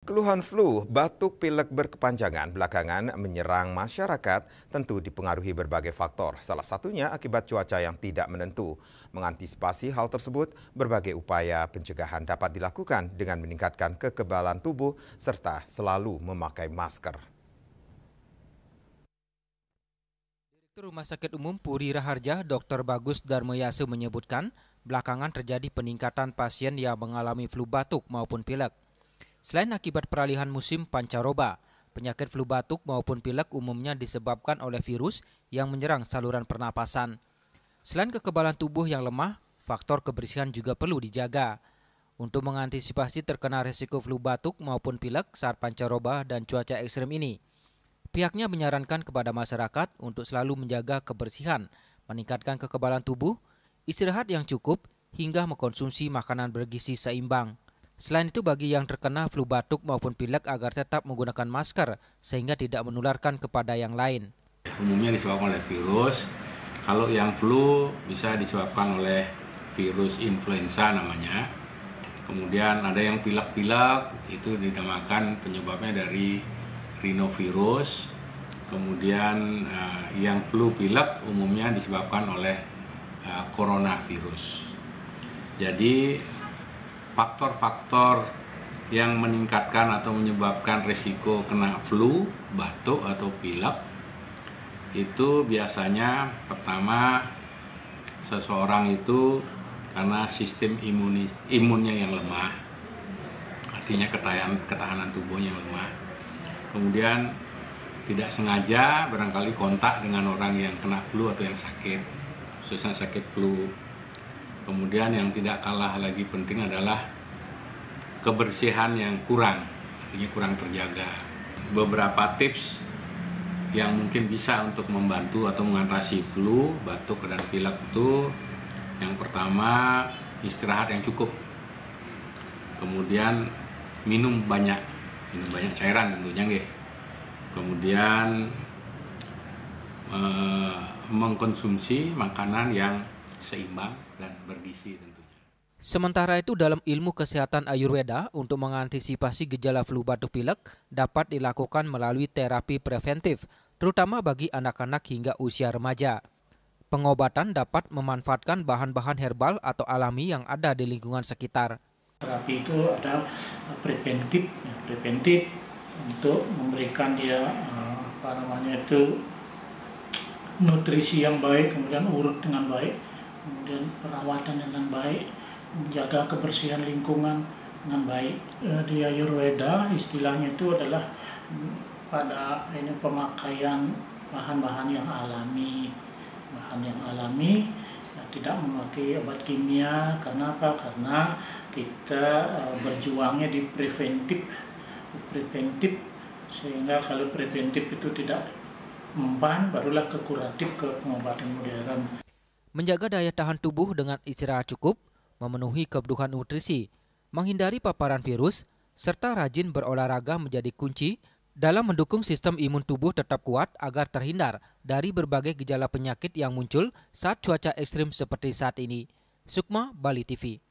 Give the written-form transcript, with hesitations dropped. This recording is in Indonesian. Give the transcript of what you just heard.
Keluhan flu, batuk, pilek berkepanjangan belakangan menyerang masyarakat tentu dipengaruhi berbagai faktor. Salah satunya akibat cuaca yang tidak menentu. Mengantisipasi hal tersebut, berbagai upaya pencegahan dapat dilakukan dengan meningkatkan kekebalan tubuh serta selalu memakai masker. Direktur Rumah Sakit Umum Puri Raharja, Dr. Bagus Darmoyase menyebutkan, belakangan terjadi peningkatan pasien yang mengalami flu batuk maupun pilek. Selain akibat peralihan musim pancaroba, penyakit flu batuk maupun pilek umumnya disebabkan oleh virus yang menyerang saluran pernapasan. Selain kekebalan tubuh yang lemah, faktor kebersihan juga perlu dijaga. Untuk mengantisipasi terkena risiko flu batuk maupun pilek saat pancaroba dan cuaca ekstrem ini, pihaknya menyarankan kepada masyarakat untuk selalu menjaga kebersihan, meningkatkan kekebalan tubuh, istirahat yang cukup, hingga mengkonsumsi makanan bergizi seimbang. Selain itu, bagi yang terkena flu batuk maupun pilek agar tetap menggunakan masker sehingga tidak menularkan kepada yang lain. Umumnya disebabkan oleh virus. Kalau yang flu bisa disebabkan oleh virus influenza namanya. Kemudian ada yang pilek-pilek, itu dinamakan penyebabnya dari rhinovirus. Kemudian yang flu pilek umumnya disebabkan oleh coronavirus. Jadi faktor-faktor yang meningkatkan atau menyebabkan risiko kena flu, batuk atau pilek itu biasanya pertama seseorang itu karena sistem imunnya yang lemah, artinya ketahanan tubuhnya yang lemah. Kemudian tidak sengaja barangkali kontak dengan orang yang kena flu atau yang sakit, khususnya sakit flu. Kemudian yang tidak kalah lagi penting adalah kebersihan yang kurang, artinya kurang terjaga. Beberapa tips yang mungkin bisa untuk membantu atau mengatasi flu, batuk, dan pilek itu, yang pertama istirahat yang cukup. Kemudian minum banyak cairan tentunya nggih. Kemudian mengkonsumsi makanan yang seimbang dan bergizi tentunya. Sementara itu, dalam ilmu kesehatan Ayurveda, untuk mengantisipasi gejala flu batuk pilek dapat dilakukan melalui terapi preventif, terutama bagi anak-anak hingga usia remaja. Pengobatan dapat memanfaatkan bahan-bahan herbal atau alami yang ada di lingkungan sekitar. Terapi itu ada preventif untuk memberikan dia nutrisi yang baik, kemudian urut dengan baik, kemudian perawatan dengan baik, menjaga kebersihan lingkungan dengan baik. Di Ayurveda istilahnya itu adalah pada pemakaian bahan-bahan yang alami, tidak memakai obat kimia. Karena apa? Karena kita berjuangnya di preventif, sehingga kalau preventif itu tidak mempan, barulah ke kuratif, ke pengobatan modern. Menjaga daya tahan tubuh dengan istirahat cukup, memenuhi kebutuhan nutrisi, menghindari paparan virus, serta rajin berolahraga menjadi kunci dalam mendukung sistem imun tubuh tetap kuat agar terhindar dari berbagai gejala penyakit yang muncul saat cuaca ekstrim seperti saat ini. Sukma, Bali TV.